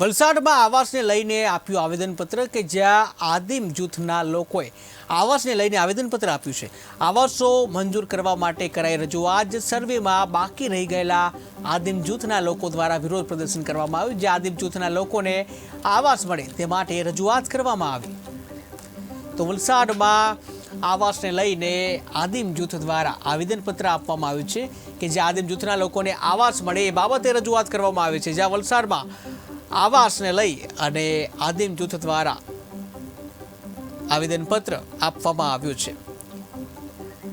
વલસાડમાં આવાસને લઈને આપ્યું આવેદનપત્ર કે જ્યાં આદિમ જૂથના લોકોએ આવાસને લઈને આવેદનપત્ર આપ્યું છે। આવાસો મંજૂર કરવા માટે કરાઈ રજૂઆત। સર્વેમાં બાકી રહી ગયેલા આદિમ જૂથના લોકો દ્વારા વિરોધ પ્રદર્શન કરવામાં આવ્યું। જે આદિમ જૂથના લોકોને આવાસ મળે તે માટે રજૂઆત કરવામાં આવી। તો વલસાડમાં આવાસને લઈને આદિમ જૂથ દ્વારા આવેદનપત્ર આપવામાં આવ્યું છે કે જે આદિમ જૂથના લોકોને આવાસ મળે એ બાબતે રજૂઆત કરવામાં આવી છે। જ્યાં વલસાડમાં આવાસને લઈ અને આદિમ જૂથ દ્વારા આવેદનપત્ર આપવામાં આવ્યું છે।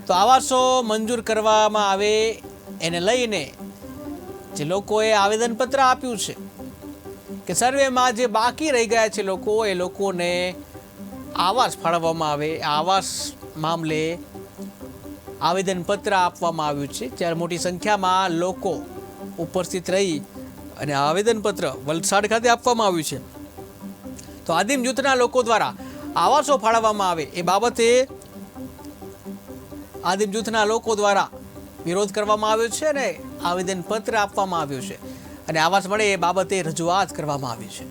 તો આવાસો મંજૂર કરવામાં આવે એને લઈને જે લોકોએ આવેદનપત્ર આપ્યું છે કે સર્વેમાં જે બાકી રહી ગયા છે લોકો એ લોકોને આવાસ ફાળવવામાં આવે। આવાસ મામલે આવેદનપત્ર આપવામાં આવ્યું છે। ત્યારે મોટી સંખ્યામાં લોકો ઉપસ્થિત રહી અને આવેદનપત્ર વલસાડ ખાતે આપવામાં આવ્યું છે। તો આદિમ જૂથના લોકો દ્વારા આવાસો ફાળવવામાં આવે એ બાબતે આદિમ જૂથના લોકો દ્વારા વિરોધ કરવામાં આવ્યો છે અને આવેદનપત્ર આપવામાં આવ્યું છે અને આવાસ મળે એ બાબતે રજૂઆત કરવામાં આવી છે।